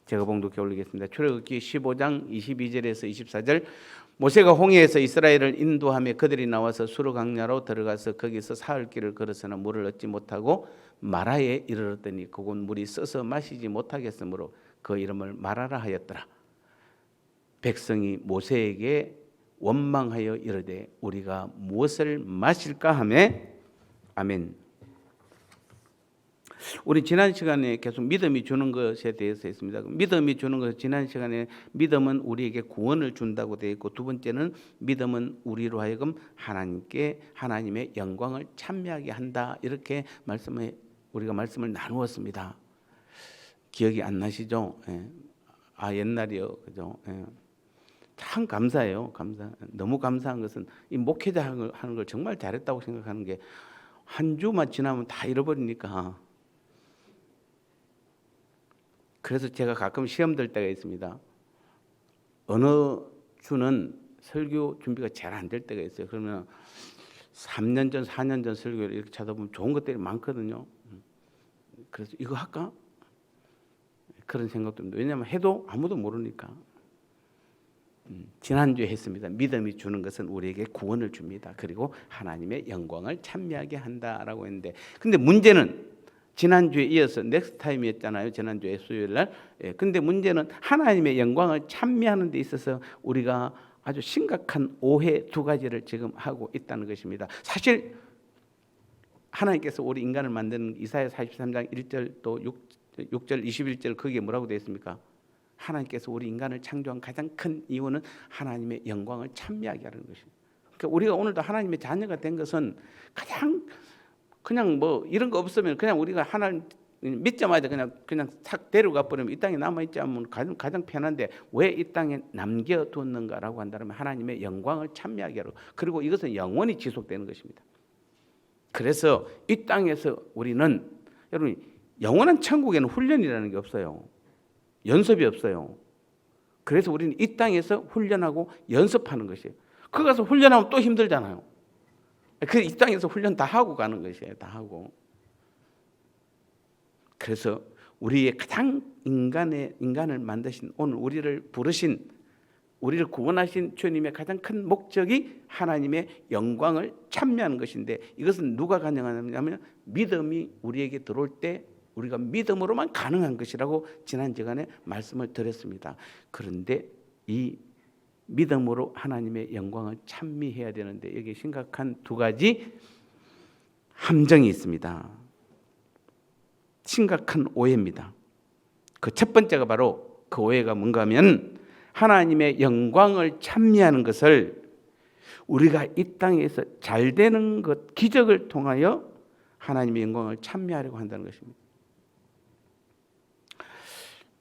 제가 봉독해 올리겠습니다. 출애굽기 15장 22절에서 24절. 모세가 홍해에서 이스라엘을 인도하며 그들이 나와서 수르 강야로 들어가서 거기서 사흘 길을 걸어서나 물을 얻지 못하고 마라에 이르렀더니 그곳 물이 써서 마시지 못하겠으므로 그 이름을 마라라 하였더라. 백성이 모세에게 원망하여 이르되 우리가 무엇을 마실까 하며. 아멘. 우리 지난 시간에 계속 믿음이 주는 것에 대해서 했습니다. 믿음이 주는 것, 지난 시간에 믿음은 우리에게 구원을 준다고 되어 있고, 두 번째는 믿음은 우리로 하여금 하나님의 영광을 찬미하게 한다, 이렇게 우리가 말씀을 나누었습니다. 기억이 안 나시죠? 예. 옛날이요, 그죠? 예. 참 감사해요. 너무 감사한 것은 이 목회자 하는 걸 정말 잘했다고 생각하는 게, 한 주만 지나면 다 잃어버리니까. 그래서 제가 가끔 시험 들 때가 있습니다. 어느 주는 설교 준비가 잘 안 될 때가 있어요. 그러면 3년 전, 4년 전 설교를 이렇게 찾아보면 좋은 것들이 많거든요. 그래서 이거 할까? 그런 생각도 듭니다. 왜냐하면 해도 아무도 모르니까. 지난주에 했습니다. 믿음이 주는 것은 우리에게 구원을 줍니다. 그리고 하나님의 영광을 찬미하게 한다라고 했는데, 근데 문제는 지난주에 이어서 넥스트 타임이었잖아요. 지난주에 수요일 날. 근데 문제는 하나님의 영광을 찬미하는 데 있어서 우리가 아주 심각한 오해 두 가지를 지금 하고 있다는 것입니다. 사실 하나님께서 우리 인간을 만드는 이사야 43장 1절 또 6절 21절 거기에 뭐라고 되어 있습니까? 하나님께서 우리 인간을 창조한 가장 큰 이유는 하나님의 영광을 찬미하게 하는 것입니다. 그러니까 우리가 오늘도 하나님의 자녀가 된 것은 그냥 뭐 이런 거 없으면 그냥 우리가 하나님 믿자마자 그냥 탁 데려가 버리면 이 땅에 남아있지 않으면 가장 편한데, 왜 이 땅에 남겨뒀는가라고 한다면 하나님의 영광을 찬미하게 하고, 그리고 이것은 영원히 지속되는 것입니다. 그래서 이 땅에서 우리는, 여러분, 영원한 천국에는 훈련이라는 게 없어요. 연습이 없어요. 그래서 우리는 이 땅에서 훈련하고 연습하는 것이에요. 거기 가서 훈련하면 또 힘들잖아요. 이 땅에서 훈련 다 하고 가는 것이에요. 다 하고. 그래서 우리의 가장 인간을 만드신, 오늘 우리를 부르신, 우리를 구원하신 주님의 가장 큰 목적이 하나님의 영광을 찬미하는 것인데, 이것은 누가 가능하냐면 믿음이 우리에게 들어올 때 우리가 믿음으로만 가능한 것이라고 지난 시간에 말씀을 드렸습니다. 그런데 이 믿음으로 하나님의 영광을 찬미해야 되는데, 여기 심각한 두 가지 함정이 있습니다. 심각한 오해입니다. 그 첫 번째가 바로, 그 오해가 뭔가 하면, 하나님의 영광을 찬미하는 것을 우리가 이 땅에서 잘 되는 것, 기적을 통하여 하나님의 영광을 찬미하려고 한다는 것입니다.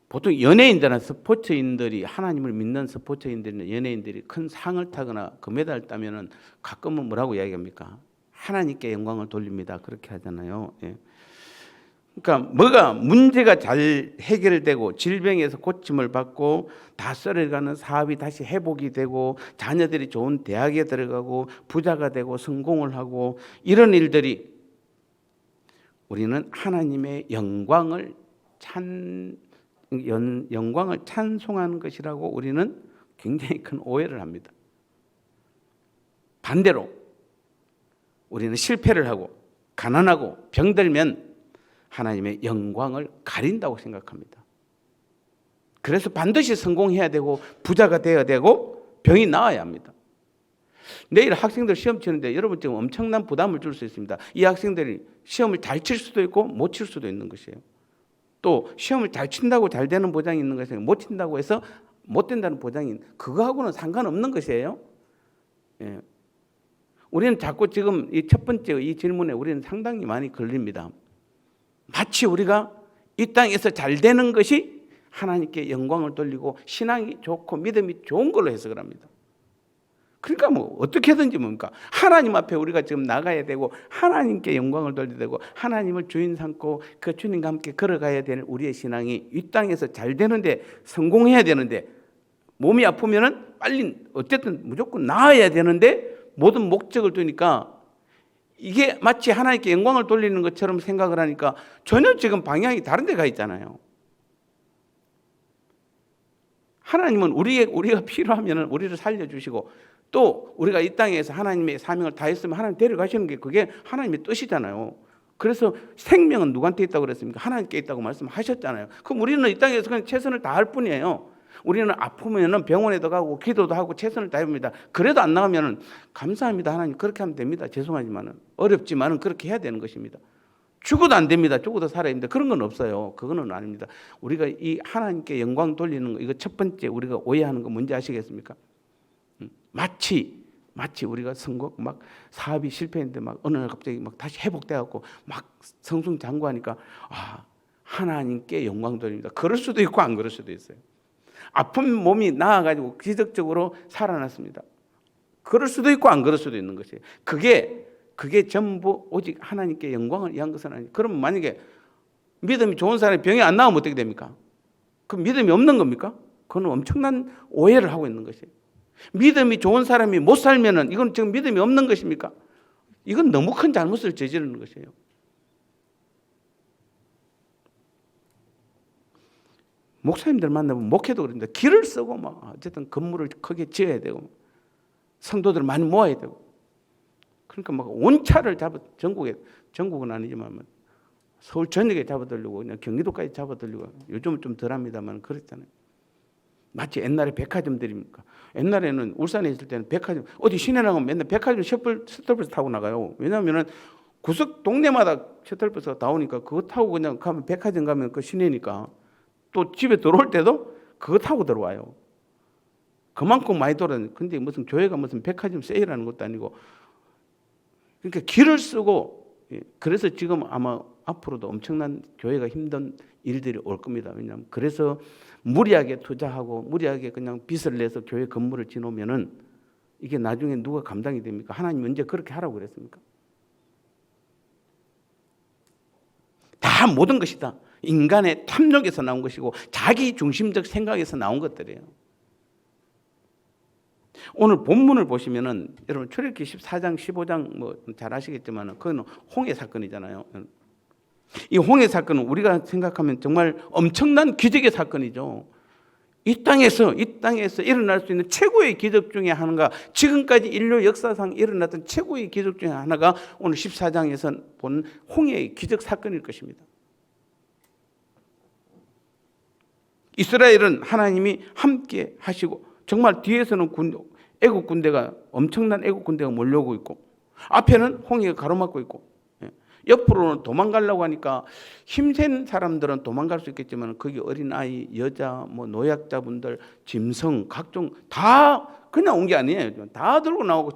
보통 연예인들이나 스포츠인들이, 하나님을 믿는 스포츠인들이나 연예인들이 큰 상을 타거나 금메달을 따면은 가끔은 뭐라고 이야기합니까? 하나님께 영광을 돌립니다. 그렇게 하잖아요. 예. 그러니까 뭐가 문제가 잘 해결되고 질병에서 고침을 받고 다 썰어가는 사업이 다시 회복이 되고 자녀들이 좋은 대학에 들어가고 부자가 되고 성공을 하고, 이런 일들이 우리는 하나님의 영광을 찬송하는 것이라고 우리는 굉장히 큰 오해를 합니다. 반대로 우리는 실패를 하고 가난하고 병들면 하나님의 영광을 가린다고 생각합니다. 그래서 반드시 성공해야 되고 부자가 되어야 되고 병이 나아야 합니다. 내일 학생들 시험 치는데 여러분 지금 엄청난 부담을 줄 수 있습니다. 이 학생들이 시험을 잘 칠 수도 있고 못 칠 수도 있는 것이에요. 또 시험을 잘 친다고 잘 되는 보장이 있는 것이, 못 친다고 해서 못 된다는 보장이, 그거하고는 상관없는 것이에요. 예. 우리는 자꾸 지금 이 첫 번째 이 질문에 우리는 상당히 많이 걸립니다. 마치 우리가 이 땅에서 잘 되는 것이 하나님께 영광을 돌리고 신앙이 좋고 믿음이 좋은 걸로 해석을 합니다. 그러니까 뭐 어떻게든지 뭡니까? 하나님 앞에 우리가 지금 나가야 되고 하나님께 영광을 돌려야 되고 하나님을 주인 삼고 그 주님과 함께 걸어가야 되는 우리의 신앙이 이 땅에서 잘 되는데, 성공해야 되는데, 몸이 아프면은 빨리 어쨌든 무조건 나아야 되는데 모든 목적을 두니까 이게 마치 하나님께 영광을 돌리는 것처럼 생각을 하니까 전혀 지금 방향이 다른 데 가 있잖아요. 하나님은 우리가 필요하면 우리를 살려주시고 또 우리가 이 땅에서 하나님의 사명을 다했으면 하나님 데려가시는 게 그게 하나님의 뜻이잖아요. 그래서 생명은 누구한테 있다고 그랬습니까? 하나님께 있다고 말씀하셨잖아요. 그럼 우리는 이 땅에서 그냥 최선을 다할 뿐이에요. 우리는 아프면 병원에도 가고 기도도 하고 최선을 다합니다. 그래도 안 나가면 감사합니다. 하나님 그렇게 하면 됩니다. 죄송하지만은 어렵지만은 그렇게 해야 되는 것입니다. 죽어도 안 됩니다. 죽어도 살아야 됩니다. 그런 건 없어요. 그거는 아닙니다. 우리가 이 하나님께 영광 돌리는 거 이거 첫 번째 우리가 오해하는 거 뭔지 아시겠습니까? 마치 우리가 선거 막 사업이 실패했는데 막 어느 날 갑자기 막 다시 회복돼 갖고 막 성승장구하니까 하나님께 영광 돌립니다. 그럴 수도 있고 안 그럴 수도 있어요. 아픈 몸이 나아가지고 기적적으로 살아났습니다. 그럴 수도 있고 안 그럴 수도 있는 것이에요. 그게 전부 오직 하나님께 영광을 위한 것은 아니에요. 그럼 만약에 믿음이 좋은 사람이 병이 안 나오면 어떻게 됩니까? 그럼 믿음이 없는 겁니까? 그건 엄청난 오해를 하고 있는 것이에요. 믿음이 좋은 사람이 못 살면은 이건 지금 믿음이 없는 것입니까? 이건 너무 큰 잘못을 저지르는 것이에요. 목사님들 만나면 목회도 그런데 길을 쓰고 막 어쨌든 건물을 크게 지어야 되고 성도들 많이 모아야 되고 그러니까 막 온차를 전국은 아니지만 서울 전역에 잡아들려고 그냥 경기도까지 잡아들려고 요즘은 좀 덜합니다만 그랬잖아요. 마치 옛날에 백화점들입니까? 옛날에는 울산에 있을 때는 백화점 어디 시내 나가면 맨날 백화점 셔틀버스 타고 나가요. 왜냐하면은 구석 동네마다 셔틀버스가 나오니까 그거 타고 그냥 가면 백화점 가면 그 시내니까 또 집에 들어올 때도 그거 타고 들어와요. 그만큼 많이 돌아다녀요. 근데 무슨 교회가 무슨 백화점 세일하는 것도 아니고 그러니까 길을 쓰고 그래서 지금 아마 앞으로도 엄청난 교회가 힘든 일들이 올 겁니다. 왜냐하면 그래서 무리하게 투자하고 무리하게 그냥 빚을 내서 교회 건물을 지놓으면은 이게 나중에 누가 감당이 됩니까? 하나님 언제 그렇게 하라고 그랬습니까? 다 모든 것이 다 인간의 탐욕에서 나온 것이고 자기 중심적 생각에서 나온 것들이에요. 오늘 본문을 보시면은 여러분 출애굽기 14장 15장 뭐 잘 아시겠지만 그건 홍해 사건이잖아요. 이 홍해 사건은 우리가 생각하면 정말 엄청난 기적의 사건이죠. 이 땅에서 일어날 수 있는 최고의 기적 중에 하나가 지금까지 인류 역사상 일어났던 최고의 기적 중에 하나가 오늘 14장에서 본 홍해의 기적 사건일 것입니다. 이스라엘은 하나님이 함께 하시고 정말 뒤에서는 애국 군대가 엄청난 애국 군대가 몰려오고 있고 앞에는 홍해가 가로막고 있고 옆으로는 도망가려고 하니까 힘센 사람들은 도망갈 수 있겠지만 거기 어린아이, 여자, 뭐 노약자분들, 짐승 각종 다 그냥 온 게 아니에요. 다 들고 나오고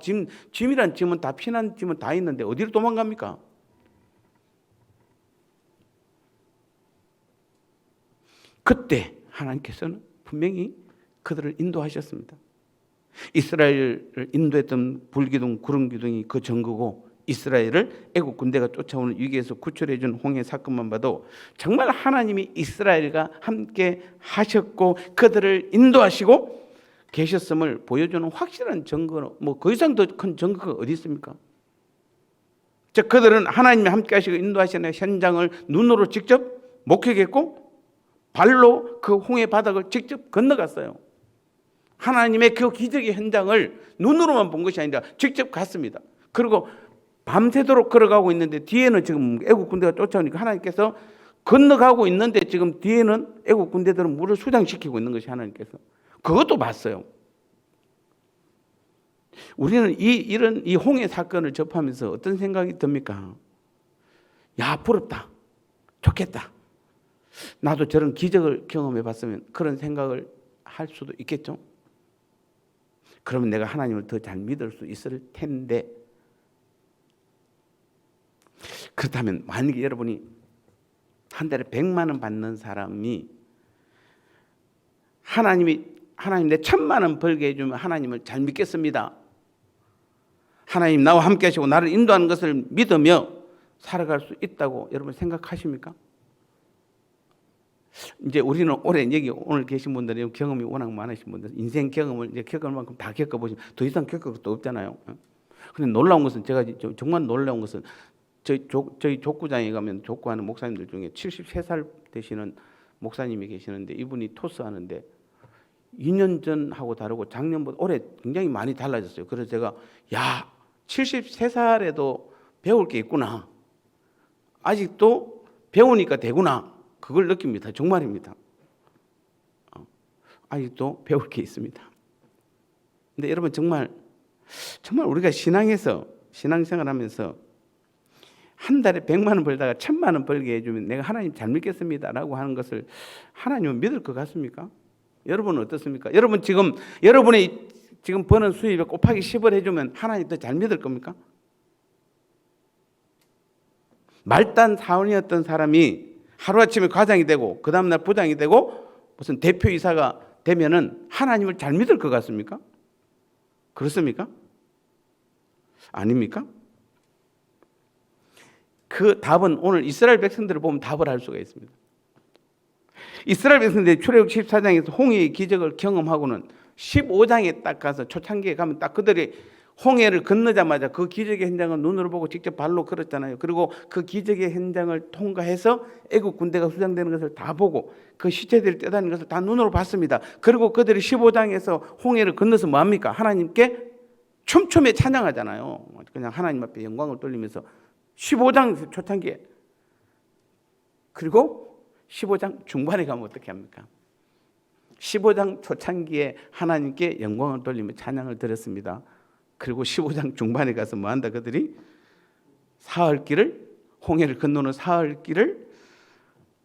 짐이란 짐은 다 피난 짐은 다 있는데 어디로 도망갑니까? 그때 하나님께서는 분명히 그들을 인도하셨습니다. 이스라엘을 인도했던 불기둥, 구름기둥이 그 증거고 이스라엘을 애국 군대가 쫓아오는 위기에서 구출해 준 홍해 사건만 봐도 정말 하나님이 이스라엘과 함께 하셨고 그들을 인도하시고 계셨음을 보여주는 확실한 증거는 뭐 그 이상 더 큰 증거가 어디 있습니까? 즉 그들은 하나님이 함께 하시고 인도하시는 현장을 눈으로 직접 목격했고 발로 그 홍해 바닥을 직접 건너갔어요. 하나님의 그 기적의 현장을 눈으로만 본 것이 아니라 직접 갔습니다. 그리고 밤새도록 걸어가고 있는데 뒤에는 지금 애국 군대가 쫓아오니까 하나님께서 건너가고 있는데 지금 뒤에는 애국 군대들은 물을 수장시키고 있는 것이 하나님께서 그것도 봤어요. 우리는 이런 홍해 사건을 접하면서 어떤 생각이 듭니까? 야, 부럽다. 좋겠다. 나도 저런 기적을 경험해 봤으면 그런 생각을 할 수도 있겠죠. 그러면 내가 하나님을 더 잘 믿을 수 있을 텐데 그렇다면 만약에 여러분이 한 달에 100만 원 받는 사람이 하나님 내 1000만 원 벌게 해주면 하나님을 잘 믿겠습니다. 하나님 나와 함께 하시고 나를 인도하는 것을 믿으며 살아갈 수 있다고 여러분 생각하십니까? 이제 우리는 여기 오늘 계신 분들이 경험이 워낙 많으신 분들 인생 경험을 이제 겪을 만큼 다 겪어보시면 더 이상 겪을 것도 없잖아요. 그런데 놀라운 것은 제가 정말 놀라운 것은 저희 족구장에 가면 족구하는 목사님들 중에 73살 되시는 목사님이 계시는데 이분이 토스하는데 2년 전하고 다르고 작년보다 올해 굉장히 많이 달라졌어요. 그래서 제가 73살에도 배울 게 있구나. 아직도 배우니까 되구나. 그걸 느낍니다. 정말입니다. 아직도 배울 게 있습니다. 근데 여러분 정말 우리가 신앙생활하면서 한 달에 100만 원 벌다가 1000만 원 벌게 해주면 내가 하나님 잘 믿겠습니다라고 하는 것을 하나님은 믿을 것 같습니까? 여러분은 어떻습니까? 여러분의 지금 버는 수입에 곱하기 10을 해주면 하나님 더 잘 믿을 겁니까? 말단 사원이었던 사람이 하루아침에 과장이 되고 그 다음날 부장이 되고 무슨 대표이사가 되면은 하나님을 잘 믿을 것 같습니까? 그렇습니까? 아닙니까? 그 답은 오늘 이스라엘 백성들을 보면 답을 알 수가 있습니다. 이스라엘 백성들이 출애굽 14장에서 홍해의 기적을 경험하고는 15장에 딱 가서 초창기에 가면 딱 그들이 홍해를 건너자마자 그 기적의 현장을 눈으로 보고 직접 발로 걸었잖아요. 그리고 그 기적의 현장을 통과해서 애국 군대가 수장되는 것을 다 보고 그 시체들이 떼다니는 것을 다 눈으로 봤습니다. 그리고 그들이 15장에서 홍해를 건너서 뭐합니까? 하나님께 춤추며 찬양하잖아요. 그냥 하나님 앞에 영광을 돌리면서 15장 초창기에. 그리고 15장 중반에 가면 어떻게 합니까? 15장 초창기에 하나님께 영광을 돌리며 찬양을 드렸습니다. 그리고 15장 중반에 가서 뭐한다? 그들이 사흘길을, 홍해를 건너는 사흘길을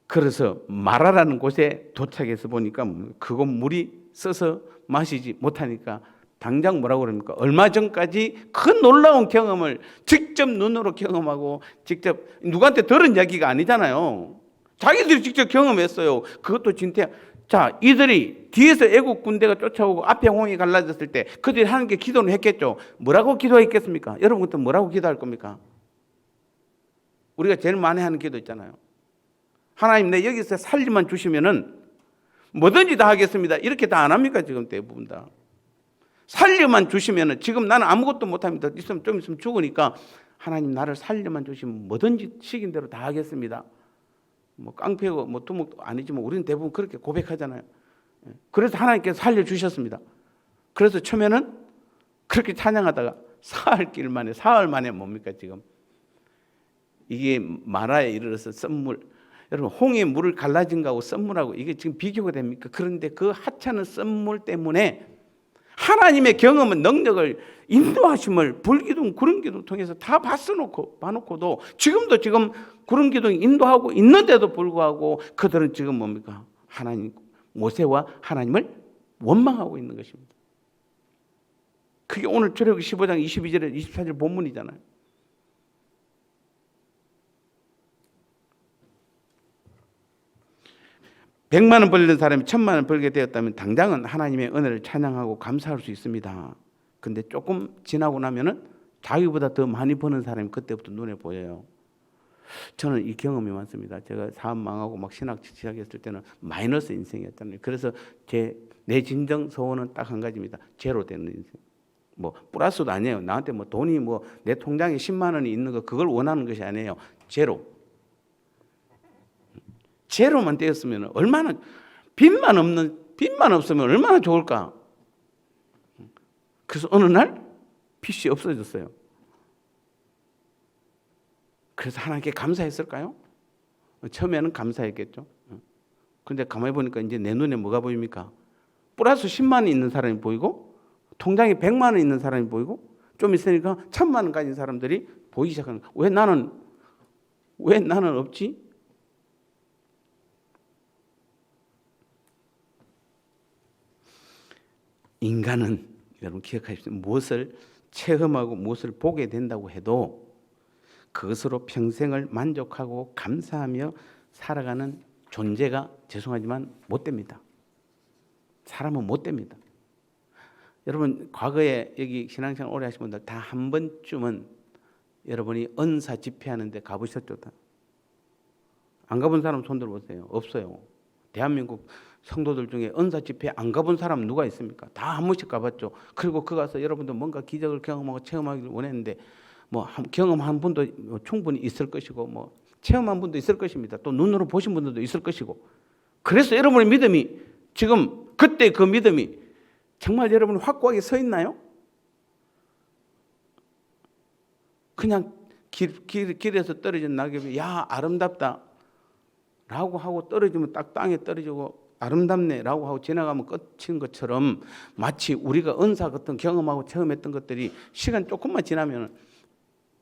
걸어서 마라라는 곳에 도착해서 보니까 그곳 물이 써서 마시지 못하니까 당장 뭐라고 그럽니까? 얼마 전까지 큰 놀라운 경험을 직접 눈으로 경험하고 직접 누구한테 들은 이야기가 아니잖아요. 자기들이 직접 경험했어요. 그것도 진짜. 자, 이들이 뒤에서 애국 군대가 쫓아오고 앞에 홍이 갈라졌을 때 그들이 하나님께 기도는 했겠죠. 뭐라고 기도했겠습니까? 여러분 그때 뭐라고 기도할 겁니까? 우리가 제일 많이 하는 기도 있잖아요. 하나님 내 여기서 살림만 주시면은 뭐든지 다 하겠습니다. 이렇게 다 안 합니까? 지금 대부분 다. 살림만 주시면은 지금 나는 아무것도 못합니다. 좀 있으면 죽으니까 하나님 나를 살림만 주시면 뭐든지 시킨 대로 다 하겠습니다. 뭐 깡패고 뭐 두목도 아니지만 우리는 대부분 그렇게 고백하잖아요. 그래서 하나님께서 살려주셨습니다. 그래서 처음에는 그렇게 찬양하다가 사흘 만에 뭡니까 지금 이게 마라에 이르러서 썸물. 여러분 홍해 물을 갈라진 거하고 썸물하고 이게 지금 비교가 됩니까? 그런데 그 하찮은 썸물 때문에 하나님의 경험은 능력을 인도하심을 불기둥 구름기둥 통해서 다 봐놓고도 지금 구름기둥이 인도하고 있는데도 불구하고 그들은 지금 뭡니까? 하나님 모세와 하나님을 원망하고 있는 것입니다. 그게 오늘 출애굽기 15장 22절에 24절 본문이잖아요. 백만 원 벌던 사람이 1000만 원 벌게 되었다면 당장은 하나님의 은혜를 찬양하고 감사할 수 있습니다. 근데 조금 지나고 나면은 자기보다 더 많이 버는 사람이 그때부터 눈에 보여요. 저는 이 경험이 많습니다. 제가 사업 망하고 막 신학 시작했을 때는 마이너스 인생이었잖아요. 그래서 내 진정 소원은 딱 한 가지입니다. 제로 되는 인생. 뭐 플러스도 아니에요. 나한테 뭐 돈이 뭐 내 통장에 10만 원이 있는 거 그걸 원하는 것이 아니에요. 제로만 되었으면 얼마나 빚만 없으면 얼마나 좋을까. 그래서 어느 날 빚이 없어졌어요. 그래서 하나님께 감사했을까요? 처음에는 감사했겠죠. 그런데 가만히 보니까 이제 내 눈에 뭐가 보입니까? 플러스 10만 원 있는 사람이 보이고 통장에 100만 원 있는 사람이 보이고 좀 있으니까 1000만 원 가진 사람들이 보이기 시작하는 거예요. 왜 나는 없지? 인간은 여러분 기억하십시오. 무엇을 체험하고 무엇을 보게 된다고 해도 그것으로 평생을 만족하고 감사하며 살아가는 존재가 죄송하지만 못 됩니다. 사람은 못 됩니다. 여러분 과거에 여기 신앙생활 오래 하신 분들 다 한 번쯤은 여러분이 은사 집회하는 데 가보셨죠? 안 가본 사람 손 들어보세요. 없어요. 대한민국 성도들 중에 은사 집회 안 가본 사람 누가 있습니까? 다 한 번씩 가봤죠. 그리고 그 가서 여러분들 뭔가 기적을 경험하고 체험하기를 원했는데 뭐 경험한 분도 충분히 있을 것이고 뭐 체험한 분도 있을 것입니다. 또 눈으로 보신 분들도 있을 것이고 그래서 여러분의 믿음이 지금 그때 그 믿음이 정말 여러분 확고하게 서 있나요? 그냥 길에서 떨어진 낙엽이 야 아름답다 라고 하고 떨어지면 딱 땅에 떨어지고 아름답네 라고 하고 지나가면 끝인 것처럼 마치 우리가 은사 같은 경험하고 처음 했던 것들이 시간 조금만 지나면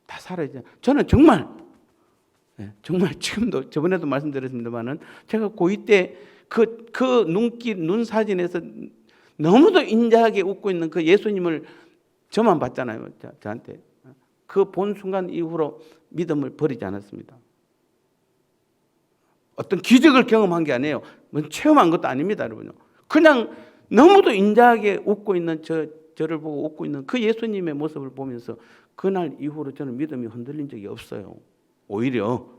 다 사라지죠. 저는 정말 지금도 저번에도 말씀드렸습니다만은 제가 고2 때 그 눈 사진에서 너무도 인자하게 웃고 있는 그 예수님을 저만 봤잖아요. 저한테. 그 본 순간 이후로 믿음을 버리지 않았습니다. 어떤 기적을 경험한 게 아니에요. 체험한 것도 아닙니다, 여러분요. 그냥 너무도 인자하게 웃고 있는 저를 보고 웃고 있는 그 예수님의 모습을 보면서 그날 이후로 저는 믿음이 흔들린 적이 없어요. 오히려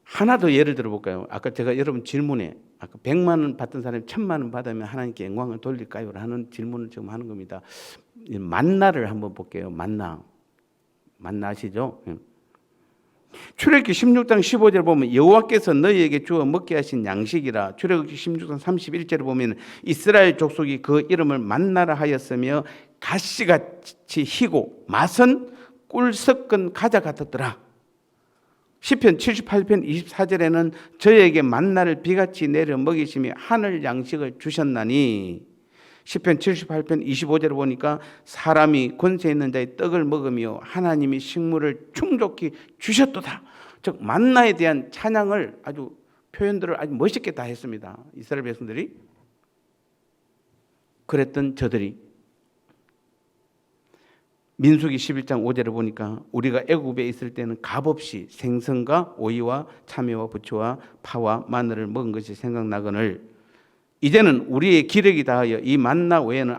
하나 더 예를 들어볼까요? 아까 제가 여러분 질문에 아까 100만 원 받던 사람이 1000만 원 받으면 하나님께 영광을 돌릴까요? 하는 질문을 지금 하는 겁니다. 만나를 한번 볼게요. 만나 아시죠? 출애굽기 16장 15절 보면 여호와께서 너희에게 주어 먹게 하신 양식이라. 출애굽기 16장 31절에 보면 이스라엘 족속이 그 이름을 만나라 하였으며 가시같이 희고 맛은 꿀 섞은 가자 같았더라. 시편 78편 24절에는 저에게 만나를 비같이 내려 먹이시며 하늘 양식을 주셨나니. 시편 78편 25절에 보니까 사람이 권세 있는 자의 떡을 먹으며 하나님이 식물을 충족히 주셨도다. 즉 만나에 대한 찬양을 아주 표현들을 아주 멋있게 다 했습니다. 이스라엘 백성들이. 그랬던 저들이 민수기 11장 5절을 보니까 우리가 애굽에 있을 때는 값없이 생선과 오이와 참외와 부추와 파와 마늘을 먹은 것이 생각나거늘 이제는 우리의 기력이 다하여 이 만나 외에는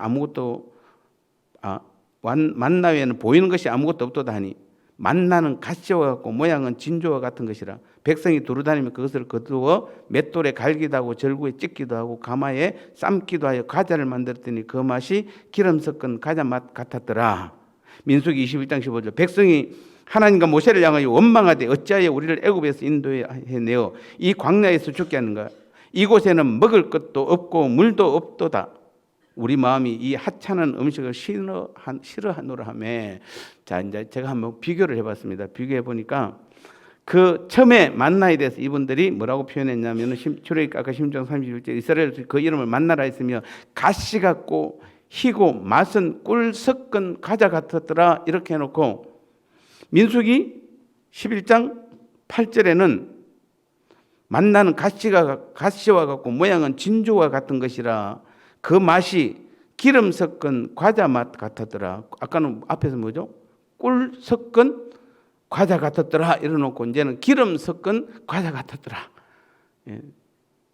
만나 외에는 보이는 것이 아무것도 없도다 하니 만나는 가시와 같고 모양은 진주와 같은 것이라. 백성이 두루다니며 그것을 거두어 맷돌에 갈기도 하고 절구에 찢기도 하고 가마에 삶기도 하여 과자를 만들었더니 그 맛이 기름 섞은 과자 맛 같았더라. 민수기 21장 15절 백성이 하나님과 모세를 향하여 원망하되 어찌하여 우리를 애굽에서 인도해내어 이 광야에서 죽게 하는가. 이곳에는 먹을 것도 없고 물도 없도다. 우리 마음이 이 하찮은 음식을 싫어하노라 하며. 자, 이제 제가 한번 비교를 해봤습니다. 비교해 보니까 그 처음에 만나에 대해서 이분들이 뭐라고 표현했냐면 출애굽기 아까 16장 31절 이스라엘 그 이름을 만나라 했으며 가시 같고 희고 맛은 꿀 섞은 과자 같았더라 이렇게 해놓고 민수기 11장 8절에는 만나는 가시와 같고 모양은 진주와 같은 것이라 그 맛이 기름 섞은 과자 맛 같았더라. 아까는 앞에서 뭐죠? 꿀 섞은 과자 같았더라 이래놓고 이제는 기름 섞은 과자 같았더라.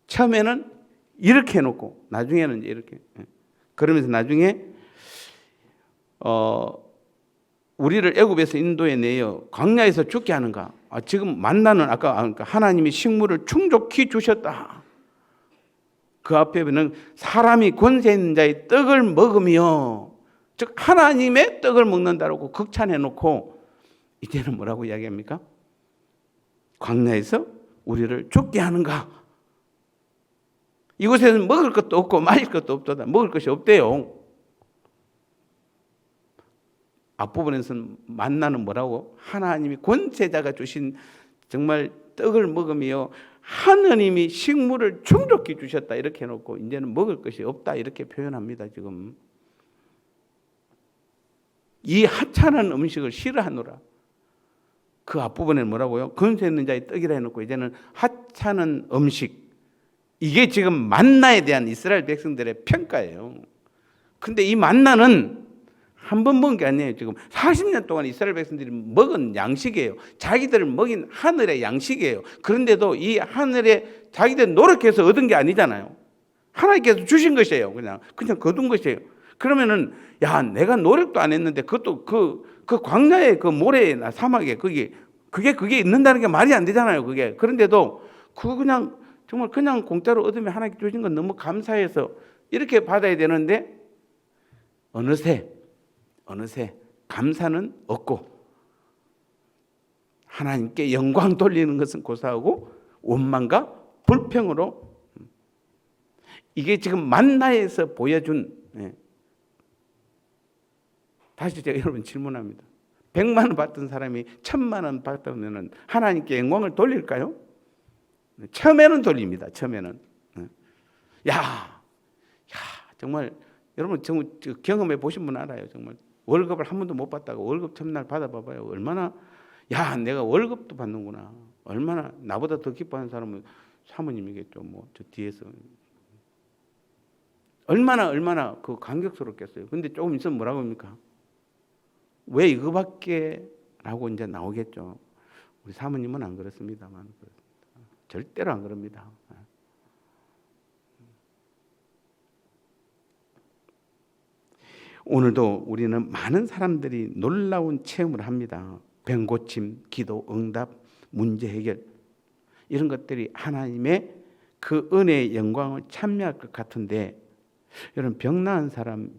처음에는 이렇게 해놓고 나중에는 이렇게. 그러면서 나중에 우리를 애굽에서 인도해내어 광야에서 죽게 하는가. 지금 만나는 아까 하나님이 식물을 충족히 주셨다. 그 앞에는 사람이 권세 있는 자의 떡을 먹으며 즉 하나님의 떡을 먹는다라고 극찬해놓고 이제는 뭐라고 이야기합니까? 광야에서 우리를 죽게 하는가. 이곳에는 먹을 것도 없고 마실 것도 없도다. 먹을 것이 없대요. 앞부분에서는 만나는 뭐라고? 하나님이 권세자가 주신 정말 떡을 먹으며 하느님이 식물을 충족히 주셨다 이렇게 해놓고 이제는 먹을 것이 없다 이렇게 표현합니다. 지금 이 하찮은 음식을 싫어하노라. 그 앞부분에는 뭐라고요? 권세 있는 자의 떡이라 해놓고 이제는 하찮은 음식. 이게 지금 만나에 대한 이스라엘 백성들의 평가예요. 근데 이 만나는 한 번 먹은 게 아니에요. 지금 40년 동안 이스라엘 백성들이 먹은 양식이에요. 자기들을 먹인 하늘의 양식이에요. 그런데도 이 하늘에 자기들 노력해서 얻은 게 아니잖아요. 하나님께서 주신 것이에요. 그냥 거둔 것이에요. 그러면은 야 내가 노력도 안 했는데 그것도 그 광야의 그 모래나 사막에 그게 있는다는 게 말이 안 되잖아요. 그게. 그런데도 그거 그냥 정말 그냥 공짜로 얻으면 하나님께 주신 건 너무 감사해서 이렇게 받아야 되는데 어느새 감사는 없고 하나님께 영광 돌리는 것은 고사하고 원망과 불평으로 이게 지금 만나에서 보여준 다시 제가 여러분 질문합니다. 100만 원 받던 사람이 1000만 원 받으면 하나님께 영광을 돌릴까요? 처음에는 돌립니다. 처음에는. 정말 여러분 정말 경험해 보신 분 알아요. 정말 월급을 한 번도 못 받다가 월급 첫날 받아봐봐요. 얼마나 내가 월급도 받는구나. 얼마나 나보다 더 기뻐하는 사람은 사모님이겠죠. 뭐 저 뒤에서 얼마나 그 감격스럽겠어요. 근데 조금 있으면 뭐라고 합니까? 왜 이거밖에? 라고 이제 나오겠죠. 우리 사모님은 안 그렇습니다만 절대로 안 그럽니다. 오늘도 우리는 많은 사람들이 놀라운 체험을 합니다. 병 고침, 기도, 응답, 문제 해결 이런 것들이 하나님의 그 은혜의 영광을 참여할 것 같은데 여러분 병 나은 사람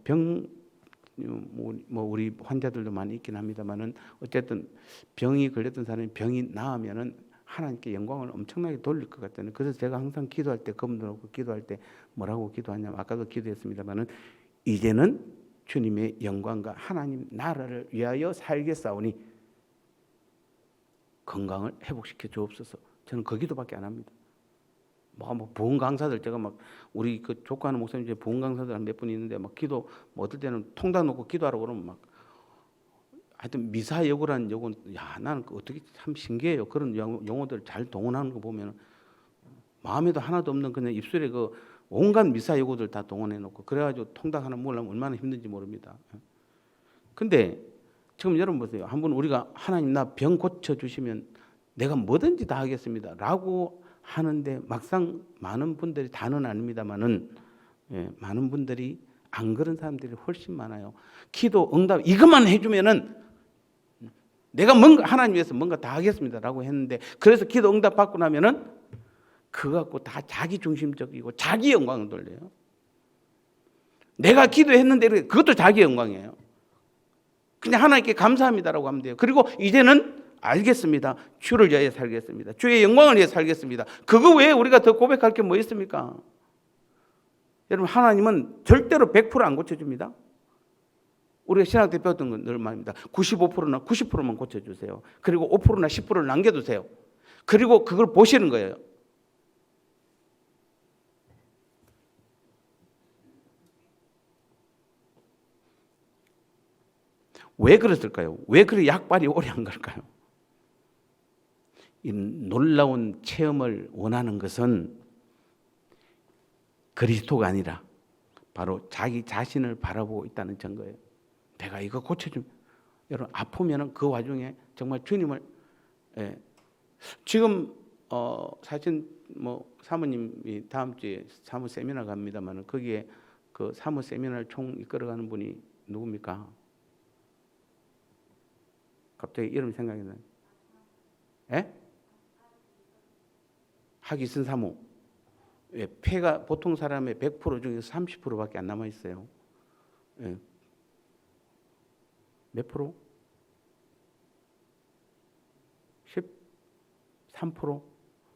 우리 환자들도 많이 있긴 합니다만은 어쨌든 병이 걸렸던 사람이 병이 나으면은 하나님께 영광을 엄청나게 돌릴 것 같다는. 그래서 제가 항상 기도할 때 검도하고 기도할 때 뭐라고 기도하냐면 아까도 기도했습니다만은 이제는 주님의 영광과 하나님 나라를 위하여 살겠사오니 건강을 회복시켜 주옵소서. 저는 그 기도밖에 안 합니다. 뭐 보험 강사들 제가 막 우리 그 조카하는 목사님 중에 보험 강사들 한 몇 분 있는데 막 기도 뭐 어떨 때는 통닭 놓고 기도하라고 그러면 막 하여튼 미사여구라는 요건 나는 어떻게 참 신기해요. 그런 용어들 잘 동원하는 거 보면 마음에도 하나도 없는 그냥 입술에 그 온갖 미사여구들 다 동원해 놓고 그래가지고 통닭 하나 먹으려면 얼마나 힘든지 모릅니다. 근데 지금 여러분 보세요. 한번 우리가 하나님 나 병 고쳐주시면 내가 뭐든지 다 하겠습니다 라고 하는데 막상 많은 분들이 다는 아닙니다만은 많은 분들이 안 그런 사람들이 훨씬 많아요. 기도 응답 이것만 해주면은 내가 뭔가 하나님 위해서 뭔가 다 하겠습니다라고 했는데 그래서 기도 응답 받고 나면은 그거 갖고 다 자기 중심적이고 자기 영광을 돌려요. 내가 기도했는데 그것도 자기 영광이에요. 그냥 하나님께 감사합니다라고 하면 돼요. 그리고 이제는 알겠습니다. 주를 위하여 살겠습니다. 주의 영광을 위해 살겠습니다. 그거 외에 우리가 더 고백할 게 뭐 있습니까? 여러분 하나님은 절대로 100%안 고쳐줍니다. 우리가 신학 때 배웠던 건 늘 말입니다. 95%나 90%만 고쳐주세요. 그리고 5%나 10%를 남겨두세요. 그리고 그걸 보시는 거예요. 왜 그랬을까요? 왜 그리 약발이 오래 안 갈까요? 이 놀라운 체험을 원하는 것은 그리스도가 아니라 바로 자기 자신을 바라보고 있다는 증거예요. 내가 이거 고쳐주면 여러분 아프면은 그 와중에 정말 주님을 지금 사실 뭐 사모님이 다음 주에 사모 세미나 갑니다만은 거기에 그 사모 세미나를 총 이끌어가는 분이 누굽니까? 갑자기 이름 생각이 나요. 하기순 사모. 폐가 보통 사람의 100% 중에서 30%밖에 안 남아 있어요. 몇 프로? 13%?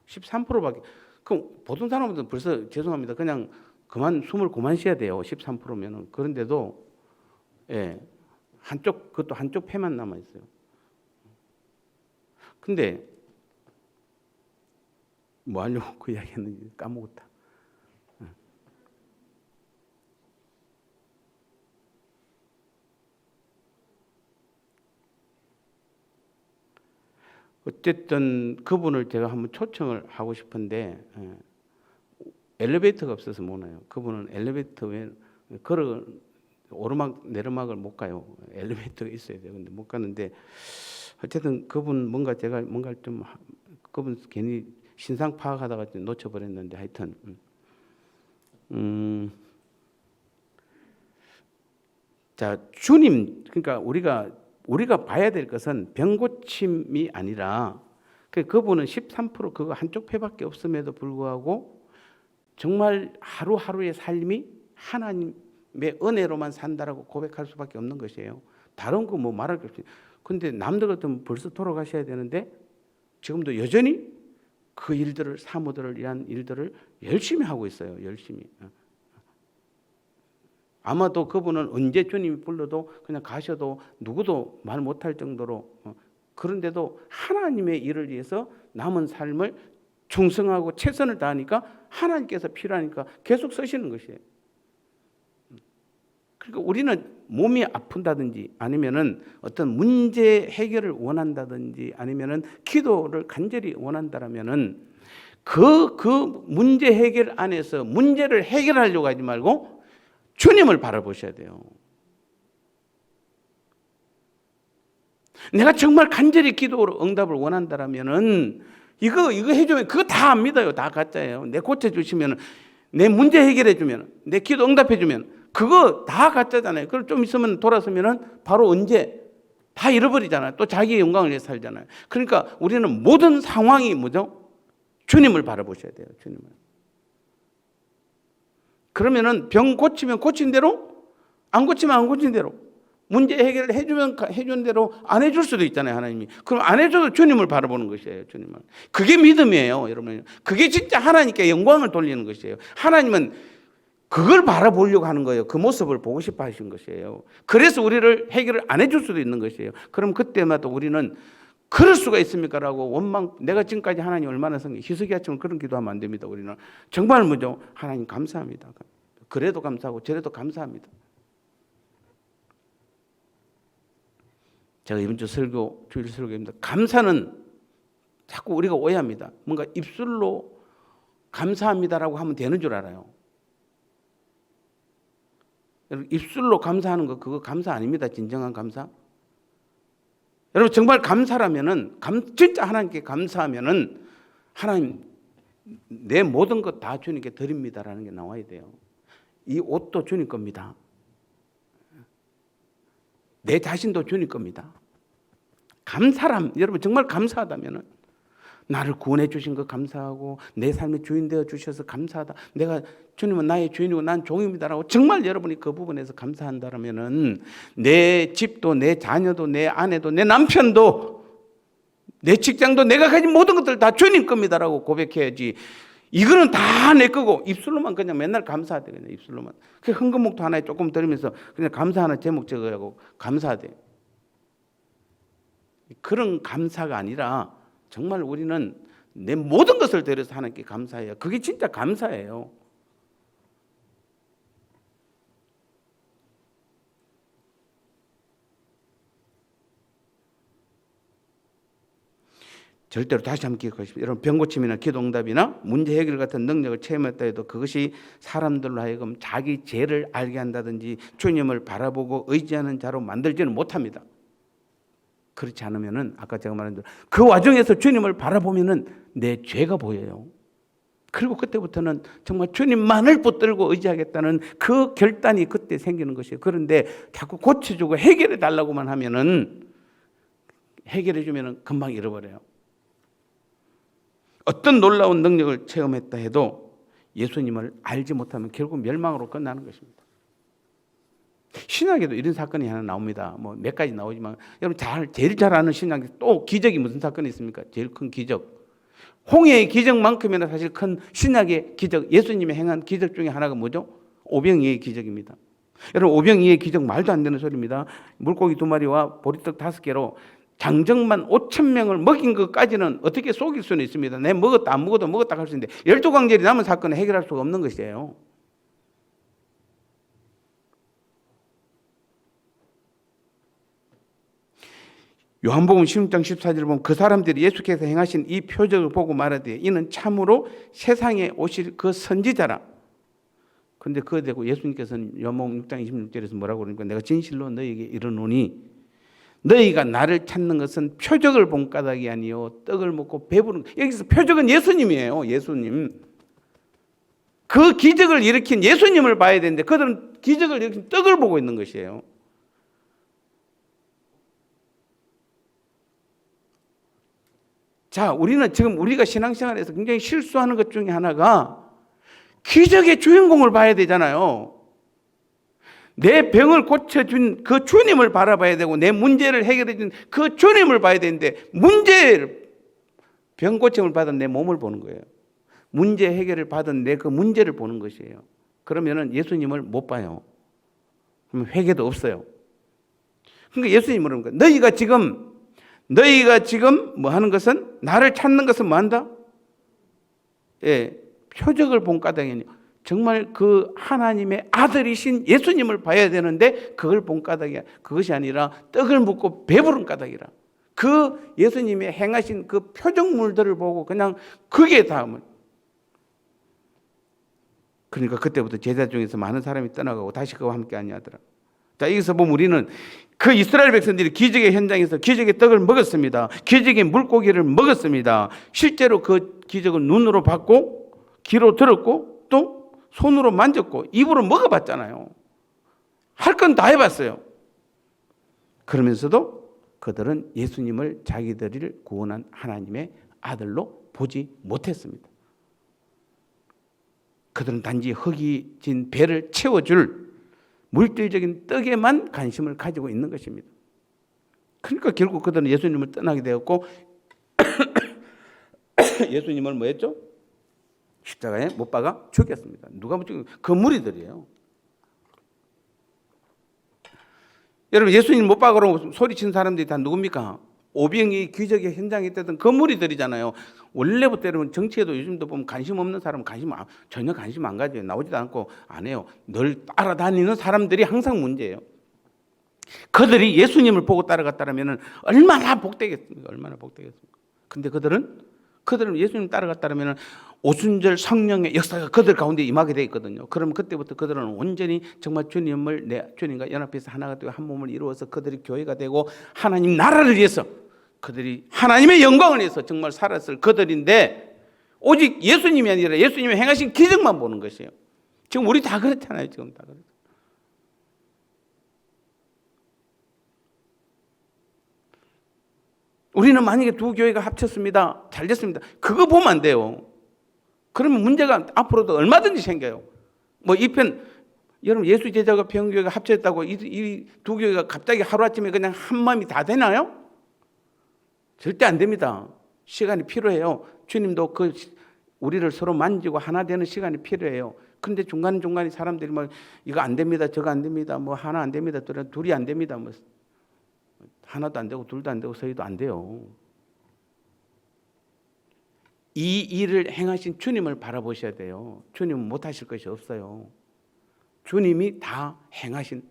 13%밖에. 그럼 보통 사람들은 벌써 죄송합니다. 그냥 숨을 그만 쉬어야 돼요. 13%면은. 그런데도 그것도 한쪽 폐만 남아 있어요. 근데 뭐 하려고 그 이야기 했는지 까먹었다. 어쨌든 그분을 제가 한번 초청을 하고 싶은데 엘리베이터가 없어서 못 와요. 그분은 엘리베이터 외에 오르막 내리막을 못 가요. 엘리베이터가 있어야 돼요. 근데 못 가는데 어쨌든 그분 제가 뭔가 좀 그분 괜히 신상 파악하다가 놓쳐버렸는데 하여튼 자 주님 그러니까 우리가 봐야 될 것은 병고침이 아니라 그분은 13% 그거 한쪽 폐밖에 없음에도 불구하고 정말 하루하루의 삶이 하나님의 은혜로만 산다라고 고백할 수밖에 없는 것이에요. 다른 거 뭐 말할 게 없어요. 근데 남들 같으면 벌써 돌아가셔야 되는데 지금도 여전히 그 일들을, 사모들을 위한 일들을 열심히 하고 있어요. 열심히. 아마도 그분은 언제 주님이 불러도 그냥 가셔도 누구도 말 못할 정도로, 그런데도 하나님의 일을 위해서 남은 삶을 충성하고 최선을 다하니까 하나님께서 필요하니까 계속 쓰시는 것이에요. 그러니까 우리는 몸이 아픈다든지 아니면은 어떤 문제 해결을 원한다든지 아니면은 기도를 간절히 원한다라면은 그 문제 해결 안에서 문제를 해결하려고 하지 말고 주님을 바라보셔야 돼요. 내가 정말 간절히 기도로 응답을 원한다라면은 이거 해주면 그거 다 안 믿어요. 다 가짜예요. 내 고쳐주시면, 내 문제 해결해주면, 내 기도 응답해주면 그거 다 가짜잖아요. 그럼 좀 있으면 돌아서면은 바로 언제 다 잃어버리잖아요. 또 자기의 영광을 위해 살잖아요. 그러니까 우리는 모든 상황이 뭐죠? 주님을 바라보셔야 돼요. 주님을. 그러면은 병 고치면 고친 대로, 안 고치면 안 고친 대로, 문제 해결을 해주면 해주는 대로 안 해줄 수도 있잖아요. 하나님이. 그럼 안 해줘도 주님을 바라보는 것이에요. 주님을. 그게 믿음이에요. 여러분. 그게 진짜 하나님께 영광을 돌리는 것이에요. 하나님은 그걸 바라보려고 하는 거예요. 그 모습을 보고 싶어 하신 것이에요. 그래서 우리를 해결을 안 해줄 수도 있는 것이에요. 그럼 그때마다 우리는 그럴 수가 있습니까? 라고 원망, 내가 지금까지 하나님 얼마나 희석이야처럼 그런 기도하면 안 됩니다. 우리는 정말 뭐죠? 하나님 감사합니다. 그래도 감사하고 저래도 감사합니다. 제가 이번 주 설교, 주일 설교입니다. 감사는 자꾸 우리가 오해합니다. 뭔가 입술로 감사합니다라고 하면 되는 줄 알아요. 입술로 감사하는 거 그거 감사 아닙니다. 진정한 감사. 여러분 정말 감사라면은 진짜 하나님께 감사하면은 하나님 내 모든 것 다 주님께 드립니다라는 게 나와야 돼요. 이 옷도 주님 겁니다. 내 자신도 주님 겁니다. 여러분 정말 감사하다면은 나를 구원해 주신 것 감사하고 내 삶의 주인 되어 주셔서 감사하다. 주님은 나의 주인이고 난 종입니다라고 정말 여러분이 그 부분에서 감사한다라면은 내 집도 내 자녀도 내 아내도 내 남편도 내 직장도 내가 가진 모든 것들 다 주님 겁니다라고 고백해야지. 이거는 다 내 거고 입술로만 그냥 맨날 감사하대. 그냥 입술로만. 그 헌금목도 하나에 조금 들으면서 그냥 감사하는 제목 적어가고 감사하대. 그런 감사가 아니라 정말 우리는 내 모든 것을 들여서 하나님께 감사해요. 그게 진짜 감사예요. 절대로 다시 한번 기억하십시오. 여러분 병고침이나 기도응답이나 문제 해결 같은 능력을 체험했다 해도 그것이 사람들로 하여금 자기 죄를 알게 한다든지 주님을 바라보고 의지하는 자로 만들지는 못합니다. 그렇지 않으면은 아까 제가 말한 대로 그 와중에서 주님을 바라보면은 내 죄가 보여요. 그리고 그때부터는 정말 주님만을 붙들고 의지하겠다는 그 결단이 그때 생기는 것이에요. 그런데 자꾸 고쳐주고 해결해 달라고만 하면은 해결해 주면은 금방 잃어버려요. 어떤 놀라운 능력을 체험했다 해도 예수님을 알지 못하면 결국 멸망으로 끝나는 것입니다. 신약에도 이런 사건이 하나 나옵니다. 뭐 몇 가지 나오지만 여러분 제일 잘 아는 신약에 또 기적이 무슨 사건이 있습니까? 제일 큰 기적. 홍해의 기적만큼이나 사실 큰 신약의 기적, 예수님이 행한 기적 중에 하나가 뭐죠? 오병이의 기적입니다. 여러분 오병이의 기적 말도 안 되는 소리입니다. 물고기 2마리와 보리떡 5개로 장정만 5,000명을 먹인 것까지는 어떻게 속일 수는 있습니다. 내 먹었다 안 먹어도 먹었다 할 수 있는데 12광절이 남은 사건을 해결할 수가 없는 것이에요. 요한복음 16장 14절을 보면 그 사람들이 예수께서 행하신 이 표적을 보고 말하되 이는 참으로 세상에 오실 그 선지자라. 그런데 그거 되고 예수님께서는 요한복음 6장 26절에서 뭐라고 그러니까 내가 진실로 너희에게 이르노니 너희가 나를 찾는 것은 표적을 본 까닭이 아니요 떡을 먹고 배부른 여기서 표적은 예수님이에요. 예수님. 그 기적을 일으킨 예수님을 봐야 되는데 그들은 기적을 일으킨 떡을 보고 있는 것이에요. 자, 우리는 지금 우리가 신앙생활에서 굉장히 실수하는 것 중에 하나가 기적의 주인공을 봐야 되잖아요. 내 병을 고쳐준 그 주님을 바라봐야 되고 내 문제를 해결해 준 그 주님을 봐야 되는데 병 고침을 받은 내 몸을 보는 거예요. 문제 해결을 받은 내 그 문제를 보는 것이에요. 그러면은 예수님을 못 봐요. 그러면 회개도 없어요. 그러니까 예수님은 그러는 거예요. 너희가 지금 뭐 하는 것은, 나를 찾는 것은 뭐 한다? 예, 표적을 본 까닭이니, 정말 그 하나님의 아들이신 예수님을 봐야 되는데 그걸 본 까닭이야. 그것이 아니라 떡을 먹고 배부른 까닭이라. 그 예수님이 행하신 그 표적물들을 보고 그냥 그게 다음은. 그러니까 그때부터 제자 중에서 많은 사람이 떠나가고 다시 그와 함께 아니하더라. 자, 여기서 보면 우리는 그 이스라엘 백성들이 기적의 현장에서 기적의 떡을 먹었습니다. 기적의 물고기를 먹었습니다. 실제로 그 기적을 눈으로 봤고, 귀로 들었고, 또 손으로 만졌고, 입으로 먹어봤잖아요. 할 건 다 해봤어요. 그러면서도 그들은 예수님을 자기들을 구원한 하나님의 아들로 보지 못했습니다. 그들은 단지 허기진 배를 채워줄 물질적인 떡에만 관심을 가지고 있는 것입니다. 그러니까 결국 그들은 예수님을 떠나게 되었고 예수님을 뭐 했죠? 십자가에 못 박아 죽였습니다. 누가 못 죽였어요? 그 무리들이에요. 여러분, 예수님 못 박으라고 소리친 사람들이 다 누굽니까? 오병이 기적의 현장에 있던 그 무리들이잖아요. 원래부터 여러분 정치에도 요즘도 보면 관심 없는 사람은 전혀 관심 안 가져요. 나오지도 않고 안 해요. 늘 따라다니는 사람들이 항상 문제예요. 그들이 예수님을 보고 따라갔다면 얼마나 복되겠습니까? 얼마나 복되겠습니까? 근데 그들은 예수님 따라갔다면 오순절 성령의 역사가 그들 가운데 임하게 되어 있거든요. 그러면 그때부터 그들은 온전히 정말 주님과 연합해서 하나가 되고 한 몸을 이루어서 그들이 교회가 되고 하나님 나라를 위해서 그들이 하나님의 영광을 위해서 정말 살았을 그들인데, 오직 예수님이 아니라 예수님이 행하신 기적만 보는 것이에요. 지금 우리 다 그렇잖아요. 지금 다 그렇죠. 우리는 만약에 두 교회가 합쳤습니다. 잘 됐습니다. 그거 보면 안 돼요. 그러면 문제가 앞으로도 얼마든지 생겨요. 뭐 여러분 예수 제자가 평교회가 합쳤다고 이 두 교회가 갑자기 하루아침에 그냥 한 마음이 다 되나요? 절대 안 됩니다. 시간이 필요해요. 주님도 우리를 서로 만지고 하나 되는 시간이 필요해요. 그런데 중간중간에 사람들이 뭐 이거 안 됩니다. 저거 안 됩니다. 뭐 하나 안 됩니다. 둘이 안 됩니다. 뭐 하나도 안 되고 둘도 안 되고 서희도 안 돼요. 이 일을 행하신 주님을 바라보셔야 돼요. 주님은 못하실 것이 없어요. 주님이 다 행하신,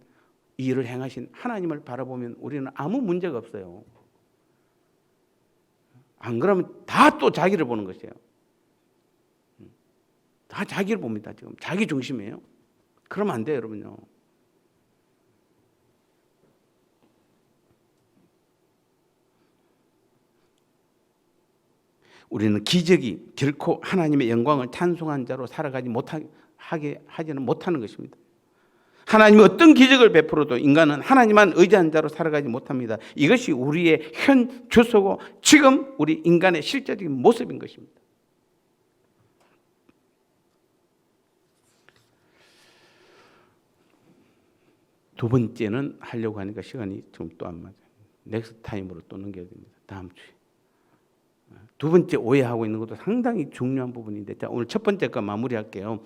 이 일을 행하신 하나님을 바라보면 우리는 아무 문제가 없어요. 안 그러면 다 또 자기를 보는 것이에요. 다 자기를 봅니다. 지금 자기 중심이에요. 그러면 안 돼요, 여러분요. 우리는 기적이 결코 하나님의 영광을 찬송한 자로 살아가지 하지는 못하는 것입니다. 하나님이 어떤 기적을 베풀어도 인간은 하나님만 의지한 자로 살아가지 못합니다. 이것이 우리의 현 주소고 지금 우리 인간의 실제적인 모습인 것입니다. 두 번째는 하려고 하니까 시간이 좀 또 안 맞아요. 넥스트 타임으로 또 넘겨야 됩니다. 다음 주에. 두 번째 오해하고 있는 것도 상당히 중요한 부분인데, 자, 오늘 첫 번째 거 마무리할게요.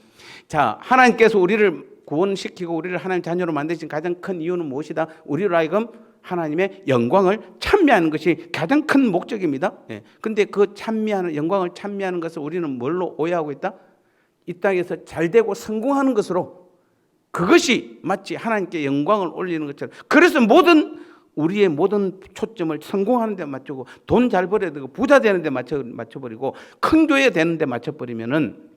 자, 하나님께서 우리를 구원시키고 우리를 하나님 자녀로 만드신 가장 큰 이유는 무엇이다? 우리로 하여금 하나님의 영광을 찬미하는 것이 가장 큰 목적입니다. 근데 그 영광을 찬미하는 것을 우리는 뭘로 오해하고 있다? 이 땅에서 잘 되고 성공하는 것으로, 그것이 마치 하나님께 영광을 올리는 것처럼, 그래서 우리의 모든 초점을 성공하는 데 맞추고 돈 잘 벌어야 되고 부자 되는 데 맞춰버리고 큰 교회 되는 데 맞춰버리면은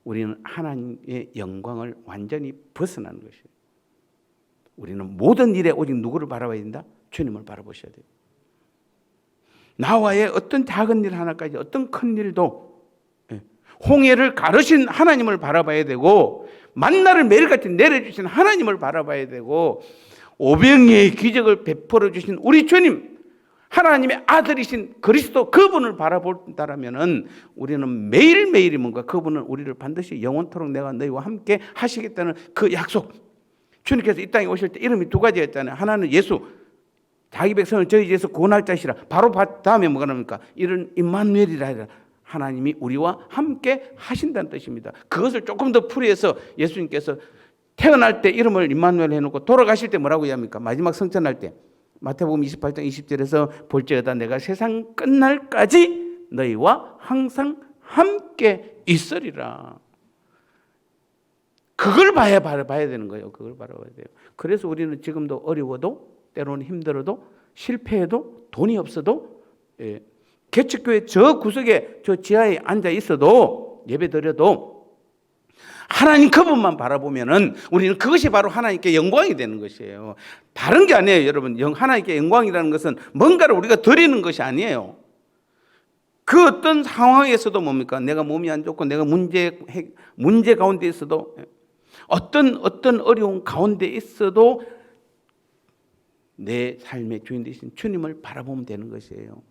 우리는 하나님의 영광을 완전히 벗어나는 것이에요. 우리는 모든 일에 오직 누구를 바라봐야 된다? 주님을 바라보셔야 돼요. 나와의 어떤 작은 일 하나까지, 어떤 큰 일도 홍해를 가르신 하나님을 바라봐야 되고, 만나를 매일같이 내려주신 하나님을 바라봐야 되고, 오병이의 기적을 베풀어 주신 우리 주님, 하나님의 아들이신 그리스도, 그분을 바라본다라면은 우리는 매일매일이 뭔가 그분은 우리를 반드시 영원토록 내가 너희와 함께 하시겠다는 그 약속. 주님께서 이 땅에 오실 때 이름이 두 가지였잖아요. 하나는 예수, 자기 백성을 저희에서 구원할 자시라. 바로 다음에 뭐가 나옵니까? 이런 임마누엘이라 해라. 하나님이 우리와 함께 하신다는 뜻입니다. 그것을 조금 더 풀이해서 예수님께서 태어날 때 이름을 임마누엘 해놓고 돌아가실 때 뭐라고 이야기합니까? 마지막 성천할 때 마태복음 28장 20절에서 볼지어다 내가 세상 끝날까지 너희와 항상 함께 있으리라. 그걸 봐야 되는 거예요. 그걸 바라봐야 돼요. 그래서 우리는 지금도 어려워도 때로는 힘들어도 실패해도 돈이 없어도 개척교회 저 구석에 저 지하에 앉아 있어도 예배 드려도 하나님 그분만 바라보면은 우리는 그것이 바로 하나님께 영광이 되는 것이에요. 다른 게 아니에요, 여러분. 하나님께 영광이라는 것은 뭔가를 우리가 드리는 것이 아니에요. 그 어떤 상황에서도 뭡니까? 내가 몸이 안 좋고 내가 문제 가운데 있어도 어떤 어려운 가운데 있어도 내 삶의 주인 되신 주님을 바라보면 되는 것이에요.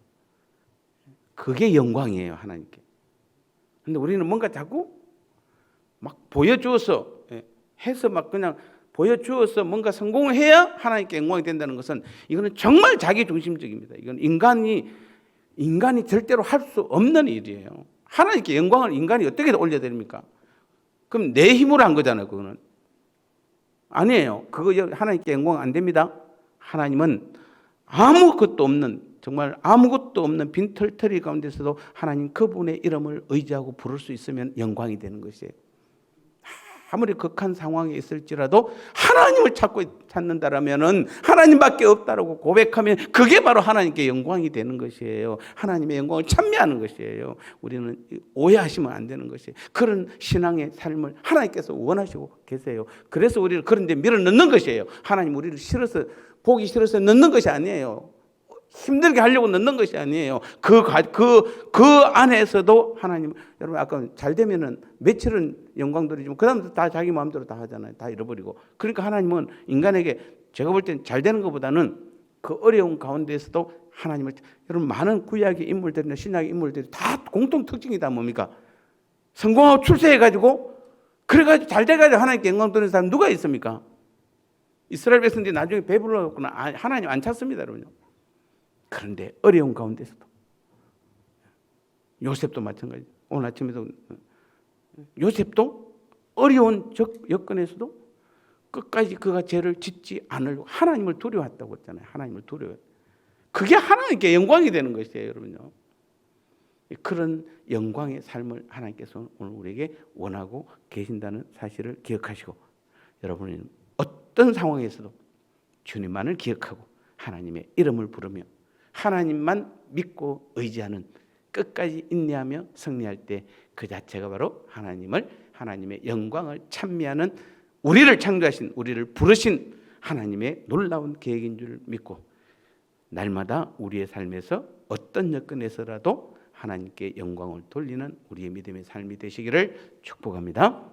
그게 영광이에요, 하나님께. 근데 우리는 뭔가 자꾸 막 보여주어서 해서 막 그냥 보여주어서 뭔가 성공을 해야 하나님께 영광이 된다는 것은 이거는 정말 자기 중심적입니다. 이건 인간이 절대로 할 수 없는 일이에요. 하나님께 영광을 인간이 어떻게 올려드립니까? 그럼 내 힘으로 한 거잖아요, 그거는. 아니에요. 그거 하나님께 영광 안 됩니다. 하나님은 아무것도 없는, 정말 아무것도 없는 빈털터리 가운데서도 하나님 그분의 이름을 의지하고 부를 수 있으면 영광이 되는 것이에요. 아무리 극한 상황에 있을지라도 하나님을 찾는다라면은 하나님밖에 없다라고 고백하면 그게 바로 하나님께 영광이 되는 것이에요. 하나님의 영광을 찬미하는 것이에요. 우리는 오해하시면 안 되는 것이에요. 그런 신앙의 삶을 하나님께서 원하시고 계세요. 그래서 우리를 그런 데 밀어넣는 것이에요. 하나님 우리를 보기 싫어서 넣는 것이 아니에요. 힘들게 하려고 넣는 것이 아니에요. 그 안에서도 하나님, 여러분 아까 잘 되면은 며칠은 영광 드리지만 그 다음부터 다 자기 마음대로 다 하잖아요. 다 잃어버리고. 그러니까 하나님은 인간에게 제가 볼 땐 잘 되는 것보다는 그 어려운 가운데에서도 하나님을, 여러분 많은 구약의 인물들이나 신약의 인물들이 다 공통 특징이 다 뭡니까? 성공하고 출세해가지고 그래가지고 잘 돼가지고 하나님께 영광 드리는 사람 누가 있습니까? 이스라엘 백성들이 나중에 배불러갖고는 하나님 안 찾습니다, 여러분요. 그런데 어려운 가운데서도 요셉도 마찬가지. 오늘 아침에도 요셉도 어려운 여건에서도 끝까지 그가 죄를 짓지 않으려고 하나님을 두려워했다고 했잖아요. 하나님을 두려워해. 그게 하나님께 영광이 되는 것이에요, 여러분요. 그런 영광의 삶을 하나님께서 오늘 우리에게 원하고 계신다는 사실을 기억하시고 여러분은 어떤 상황에서도 주님만을 기억하고 하나님의 이름을 부르며 하나님만 믿고 의지하는, 끝까지 인내하며 승리할 때 그 자체가 바로 하나님의 영광을 찬미하는, 우리를 창조하신, 우리를 부르신 하나님의 놀라운 계획인 줄 믿고 날마다 우리의 삶에서 어떤 여건에서라도 하나님께 영광을 돌리는 우리의 믿음의 삶이 되시기를 축복합니다.